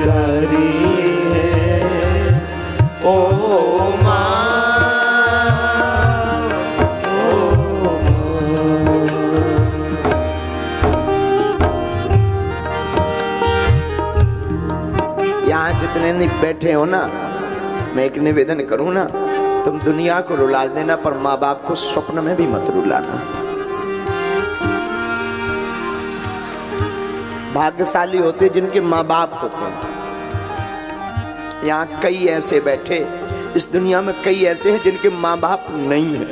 प्यारी है ओ माँ। यहाँ जितने नहीं बैठे हो ना, मैं एक निवेदन करूं ना, तुम दुनिया को रुला देना पर माँ बाप को स्वप्न में भी मत रुलाना। भाग्यशाली होते जिनके माँ बाप होते हैं। यहाँ कई ऐसे बैठे, इस दुनिया में कई ऐसे हैं जिनके माँ बाप नहीं है।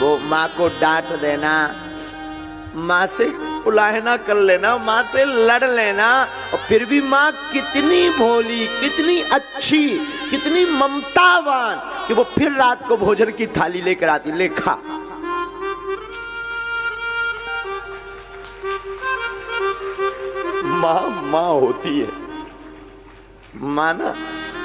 वो माँ को डांट देना, माँ से उलाहना कर लेना, माँ से लड़ लेना, और फिर भी माँ कितनी भोली, कितनी अच्छी, कितनी ममतावान कि वो फिर रात को भोजन की थाली लेकर आती, ले खा। माँ माँ होती है। माँ ना,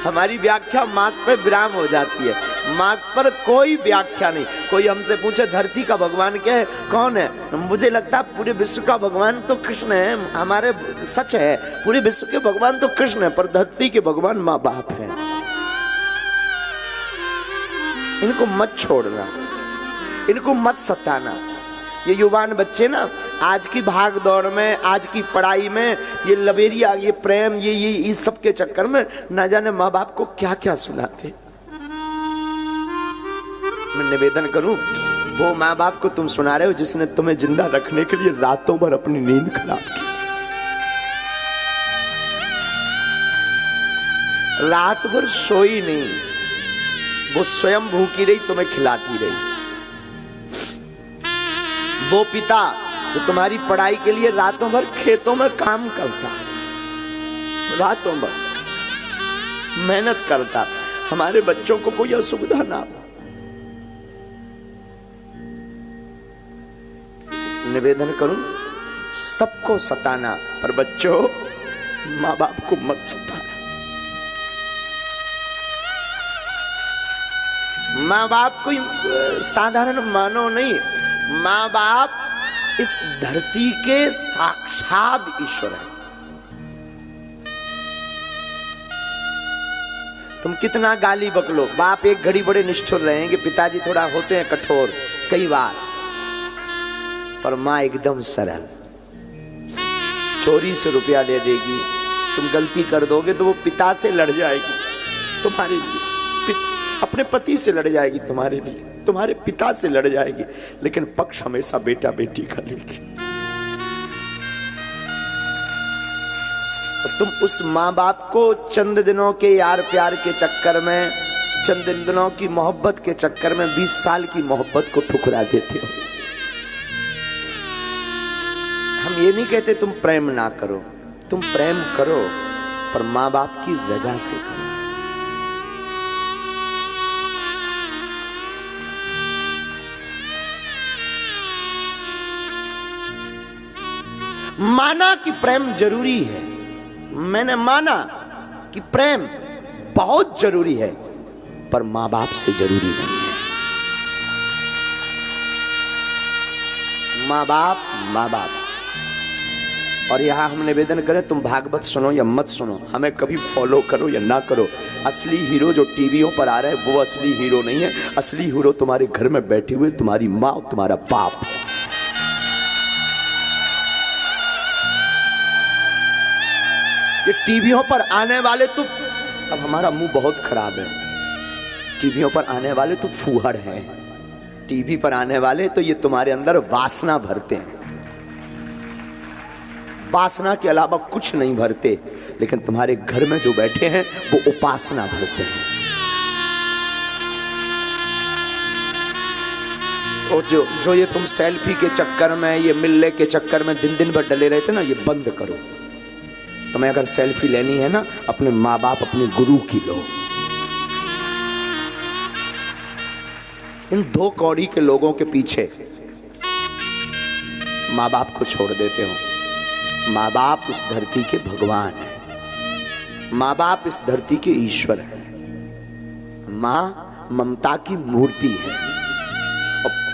हमारी व्याख्या माँ पे विराम हो जाती है। माँ पर कोई व्याख्या नहीं। कोई हमसे पूछे धरती का भगवान क्या है, कौन है, मुझे लगता है पूरे विश्व का भगवान तो कृष्ण है। हमारे सच है, पूरे विश्व के भगवान तो कृष्ण है, पर धरती के भगवान माँ बाप है। इनको मत छोड़ना, इनको मत सताना। ये युवान बच्चे ना, आज की भाग दौड़ में, आज की पढ़ाई में, ये लबेरिया, ये प्रेम, ये इस सब के चक्कर में ना जाने माँ बाप को क्या क्या सुनाते। मैं निवेदन करूं, वो माँ बाप को तुम सुना रहे हो जिसने तुम्हें जिंदा रखने के लिए रातों भर अपनी नींद खराब की, रात भर सोई नहीं, वो स्वयं भूखी रही, तुम्हें खिलाती रही। वो पिता जो तुम्हारी पढ़ाई के लिए रातों भर खेतों में काम करता, रातों भर मेहनत करता, हमारे बच्चों को कोई असुविधा ना हो। निवेदन करूं, सबको सताना, पर बच्चों माँ बाप को मत सताना। माँ बाप कोई साधारण मानव नहीं, माँ बाप इस धरती के साक्षात ईश्वर है। तुम कितना गाली बकलो, बाप एक घड़ी बड़े निष्ठुर रहेंगे, पिताजी थोड़ा होते हैं कठोर कई बार, पर माँ एकदम सरल। चोरी से रुपया दे देगी, तुम गलती कर दोगे तो वो पिता से लड़ जाएगी तुम्हारे लिए, अपने पति से लड़ जाएगी तुम्हारे लिए, तुम्हारे पिता से लड़ जाएगी, लेकिन पक्ष हमेशा बेटा बेटी का लेगी। और तुम उस माँ बाप को चंद दिनों के यार प्यार के चक्कर में, चंद दिनों की मोहब्बत के चक्कर में 20 साल की मोहब्बत को ठुकरा देते हो। हम ये नहीं कहते तुम प्रेम ना करो, तुम प्रेम करो, पर माँ बाप की वजह से करो। माना कि प्रेम जरूरी है, मैंने माना कि प्रेम बहुत जरूरी है, पर माँ बाप से जरूरी नहीं है। माँ बाप। और यहां हम निवेदन करें, तुम भागवत सुनो या मत सुनो, हमें कभी फॉलो करो या ना करो, असली हीरो जो टीवियों पर आ रहा है वो असली हीरो नहीं है। असली हीरो तुम्हारे घर में बैठे हुए तुम्हारी माँ और तुम्हारा बाप है। ये टीवियों पर आने वाले तो, अब हमारा मुंह बहुत खराब है, टीवियों पर आने वाले तो फूहड़ हैं, टीवी पर आने वाले तो ये तुम्हारे अंदर वासना भरते हैं, वासना के अलावा कुछ नहीं भरते, लेकिन तुम्हारे घर में जो बैठे हैं वो उपासना भरते हैं। और जो ये तुम सेल्फी के चक्कर में, ये मिलने के चक्कर में दिन भर डले रहते ना, ये बंद करो। तुम्हें अगर सेल्फी लेनी है ना, अपने माँ बाप, अपने गुरु की लो। इन 2 कौड़ी के लोगों के पीछे माँ बाप को छोड़ देते हो। माँ बाप इस धरती के भगवान है, माँ बाप इस धरती के ईश्वर है, माँ ममता की मूर्ति है,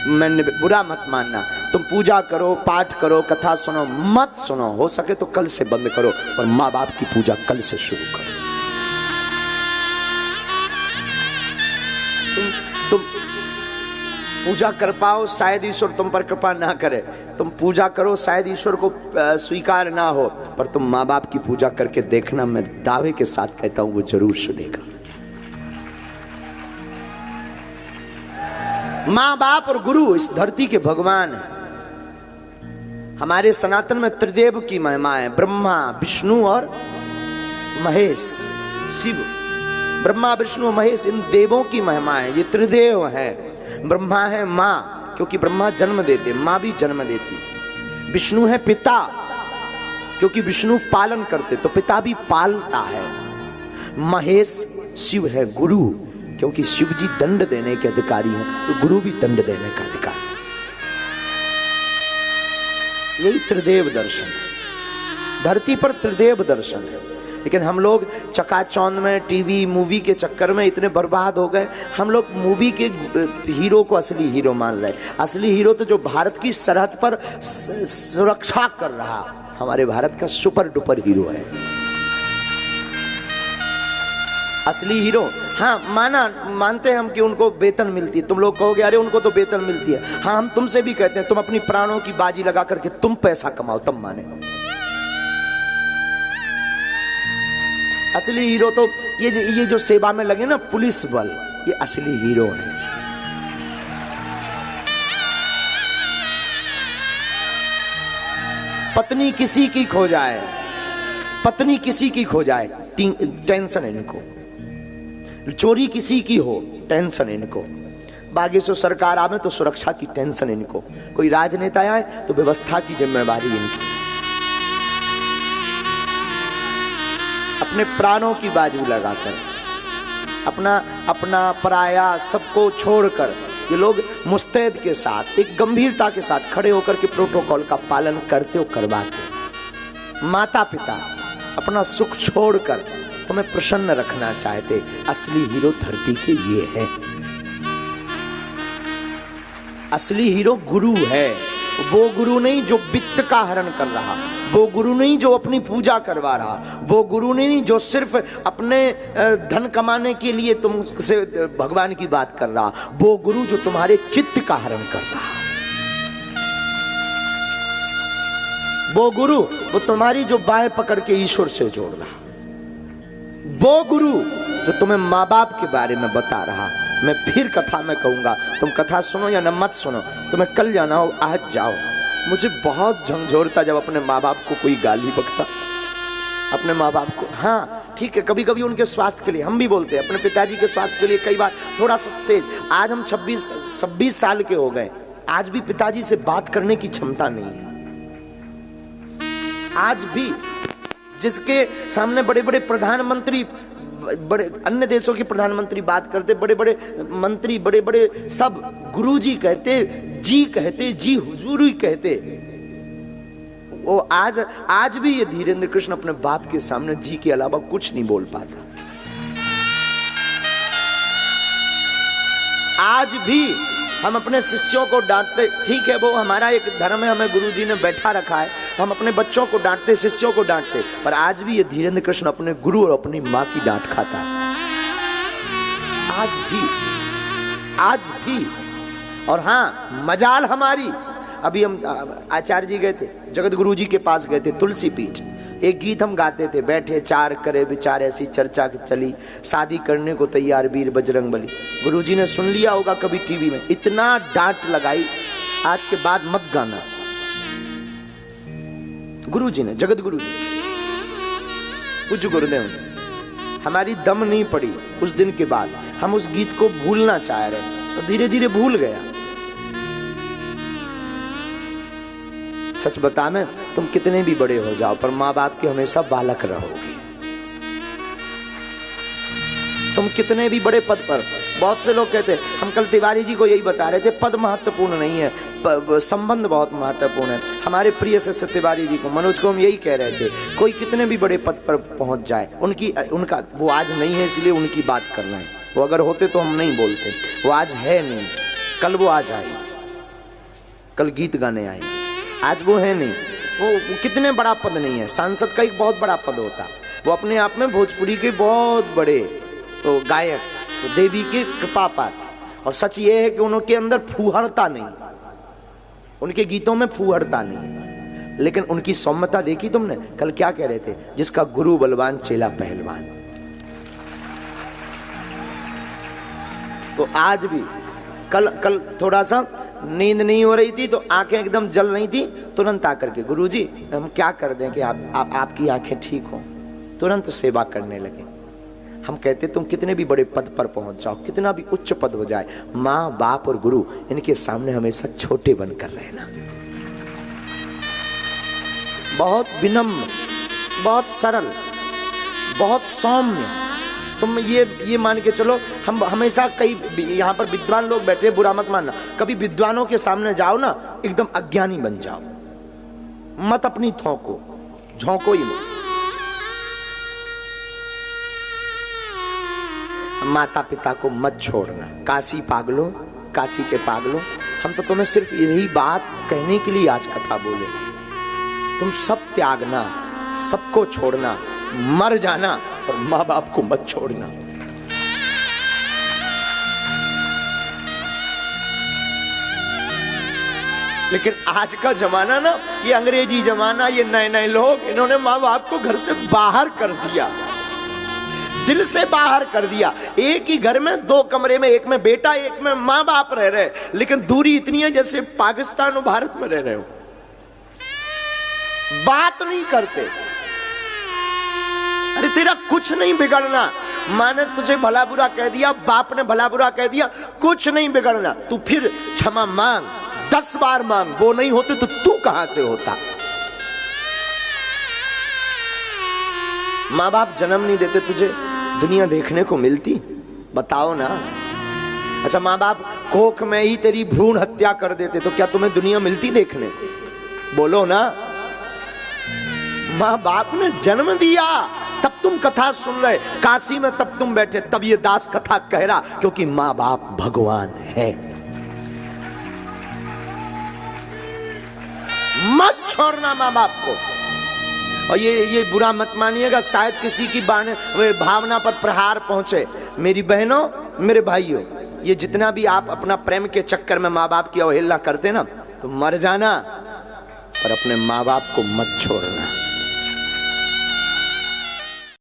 मैंने बुरा मत मानना, तुम पूजा करो, पाठ करो, कथा सुनो, मत सुनो, हो सके तो कल से बंद करो, पर माँ बाप की पूजा कल से शुरू करो। तुम पूजा कर पाओ, शायद ईश्वर तुम पर कृपा ना करे, तुम पूजा करो, शायद ईश्वर को स्वीकार ना हो, पर तुम माँ बाप की पूजा करके देखना, मैं दावे के साथ कहता हूं वो जरूर सुनेगा। माँ बाप और गुरु इस धरती के भगवान है। हमारे सनातन में त्रिदेव की महिमा है, ब्रह्मा, विष्णु और महेश, शिव। ब्रह्मा, विष्णु, महेश, इन देवों की महिमा है। ये त्रिदेव है। ब्रह्मा है माँ, क्योंकि ब्रह्मा जन्म देते, माँ भी जन्म देती। विष्णु है पिता, क्योंकि विष्णु पालन करते, तो पिता भी पालता है। महेश शिव है गुरु, क्योंकि शिव जी दंड देने के अधिकारी हैं, तो गुरु भी दंड देने का अधिकारी। यही त्रिदेव दर्शन है, धरती पर त्रिदेव दर्शन है। लेकिन हम लोग चकाचौंध में, टीवी मूवी के चक्कर में इतने बर्बाद हो गए, हम लोग मूवी के हीरो को असली हीरो मान रहे। असली हीरो तो जो भारत की सरहद पर सुरक्षा कर रहा, हमारे भारत का सुपर डुपर हीरो है असली हीरो। हाँ, मानते हैं हम कि उनको वेतन मिलती है। तुम लोग कहोगे अरे उनको तो वेतन मिलती है। हाँ, हम तुमसे भी कहते हैं तुम अपनी प्राणों की बाजी लगा करके तुम पैसा कमाओ, तब माने। असली हीरो तो ये जो सेवा में लगे ना, पुलिस बल, ये असली हीरो है। पत्नी किसी की खो जाए, पत्नी किसी की खो जाए, टेंशन इनको। चोरी किसी की हो, टेंशन इनको। बागेश्वर सरकार आवे तो सुरक्षा की टेंशन इनको। कोई राजनेता आए तो व्यवस्था की जिम्मेवारी इनकी। अपने प्राणों की बाजू लगाकर, अपना पराया सबको छोड़कर ये लोग मुस्तैद के साथ, एक गंभीरता के साथ खड़े होकर के प्रोटोकॉल का पालन करते हो, करवाते। माता पिता अपना सुख छोड़कर तुम्हें प्रसन्न रखना चाहते। असली हीरो धरती के ये है। असली हीरो गुरु है। वो गुरु नहीं जो वित्त का हरण कर रहा, वो गुरु नहीं जो अपनी पूजा करवा रहा, वो गुरु नहीं जो सिर्फ अपने धन कमाने के लिए तुमसे भगवान की बात कर रहा, वो गुरु जो तुम्हारे चित्त का हरण कर रहा। वो गुरु वो तुम्हारी जो बाहें पकड़ के ईश्वर से जोड़ रहा। वो गुरु जो तुम्हें माँ बाप के बारे में बता रहा। मैं फिर कथा में कहूंगा, तुम कथा सुनो या न मत सुनो, तुम्हें कल जाना हो आज जाओ। मुझे बहुत झंझोरता जब अपने माँ बाप को कोई गाली बकता, अपने माँ बाप को। हाँ ठीक है, कभी कभी उनके स्वास्थ्य के लिए हम भी बोलते हैं, अपने पिताजी के स्वास्थ्य के लिए कई बार थोड़ा सा तेज। आज हम 26 साल के हो गए, आज भी पिताजी से बात करने की क्षमता नहीं है। आज भी जिसके सामने बड़े बड़े प्रधानमंत्री, बड़े अन्य देशों के प्रधानमंत्री बात करते, बड़े बड़े मंत्री, बड़े बड़े सब गुरुजी कहते, जी कहते, जी हुजूरी कहते, वो आज भी ये धीरेन्द्र कृष्ण अपने बाप के सामने जी के अलावा कुछ नहीं बोल पाता। आज भी हम अपने शिष्यों को डांटते, ठीक है वो हमारा एक धर्म है, हमें गुरुजी ने बैठा रखा है, हम अपने बच्चों को डांटते, शिष्यों को डांटते, पर आज भी ये धीरेन्द्र कृष्ण अपने गुरु और अपनी माँ की डांट खाता है। आज भी। और हाँ, मजाल हमारी, अभी हम आचार्य जी गए थे, जगत गुरु जी के पास गए थे, तुलसी पीठ। एक गीत हम गाते थे, बैठे चार करे विचार, ऐसी चर्चा चली, शादी करने को तैयार वीर बजरंग बली। गुरुजी ने सुन लिया होगा कभी टीवी में, इतना डांट लगाई, आज के बाद मत गाना। गुरुजी ने, जगत गुरु जी, पूज्य गुरुदेव ने, हमारी दम नहीं पड़ी उस दिन के बाद। हम उस गीत को भूलना चाह रहे, तो धीरे धीरे भूल गया। सच बता मैं, तुम कितने भी बड़े हो जाओ, पर माँ बाप के हमेशा बालक रहोगे। तुम कितने भी बड़े पद पर, बहुत से लोग कहते, हम कल तिवारी जी को यही बता रहे थे, पद महत्वपूर्ण नहीं है, संबंध बहुत महत्वपूर्ण है। हमारे प्रिय से तिवारी जी को, मनोज को हम यही कह रहे थे, कोई कितने भी बड़े पद पर पहुंच जाए, उनका वो आज नहीं है, इसलिए उनकी बात करना है। वो अगर होते तो हम नहीं बोलते, वो आज है नहीं, कल वो आ जाएंगे, कल गीत गाने आएंगे। आज वो है नहीं, वो कितने बड़ा पद नहीं है, सांसद का एक बहुत बड़ा पद होता, वो अपने आप में भोजपुरी के बहुत बड़े तो गायक, तो देवी के कृपा पात्र। और सच ये है कि उनके अंदर फूहड़ता नहीं, उनके गीतों में फूहड़ता नहीं, लेकिन उनकी सौम्यता देखी तुमने। कल क्या कह रहे थे, जिसका गुरु बलवान चेला पहलवान। तो आज भी कल थोड़ा सा नींद नहीं हो रही थी तो आंखें एकदम जल रही थी, तुरंत आकर के गुरुजी हम क्या कर दें कि आपकी आंखें ठीक हो, तुरंत सेवा करने लगे। हम कहते तुम कितने भी बड़े पद पर पहुंच जाओ, कितना भी उच्च पद हो जाए, माँ बाप और गुरु इनके सामने हमेशा छोटे बनकर रहना। बहुत विनम्र, बहुत सरल, बहुत सौम्य। तुम ये मान के चलो, हम हमेशा कई यहाँ पर विद्वान लोग बैठे, बुरा मत मानना, कभी विद्वानों के सामने जाओ ना एकदम अज्ञानी बन जाओ, मत अपनी थोको झोंको ही मत। माता पिता को मत छोड़ना। काशी पागलों, काशी के पागलों, हम तो तुम्हें सिर्फ यही बात कहने के लिए आज कथा बोले, तुम सब त्यागना, सबको छोड़ना, मर जाना, पर माँ बाप को मत छोड़ना। लेकिन आज का जमाना ना, ये अंग्रेजी जमाना, ये नए नए लोग, इन्होंने माँ बाप को घर से बाहर कर दिया, दिल से बाहर कर दिया। एक ही घर में 2 कमरे में, एक में बेटा एक में माँ बाप रह रहे, लेकिन दूरी इतनी है जैसे पाकिस्तान और भारत में रह रहे हो, बात नहीं करते। अरे तेरा कुछ नहीं बिगड़ना, माँ ने तुझे भला बुरा कह दिया, बाप ने भला बुरा कह दिया, कुछ नहीं बिगड़ना, तू फिर क्षमा मांग, 10 बार मांग, वो नहीं होते तो तू कहां से होता। माँ बाप जन्म नहीं देते, तुझे दुनिया देखने को मिलती? बताओ ना। अच्छा, माँ बाप कोख में ही तेरी भ्रूण हत्या कर देते तो क्या तुम्हें दुनिया मिलती देखने को? बोलो ना। माँ बाप ने जन्म दिया तब तुम कथा सुन रहे, काशी में तब तुम बैठे, तब ये दास कथा कह रहा, क्योंकि माँ बाप भगवान है। मत छोड़ना माँ बाप को। और ये बुरा मत मानिएगा, शायद किसी की भावना पर प्रहार पहुंचे। मेरी बहनों, मेरे भाइयों, ये जितना भी आप अपना प्रेम के चक्कर में माँ बाप की अवहेलना करते ना, तो मर जाना, पर अपने माँ बाप को मत छोड़ना।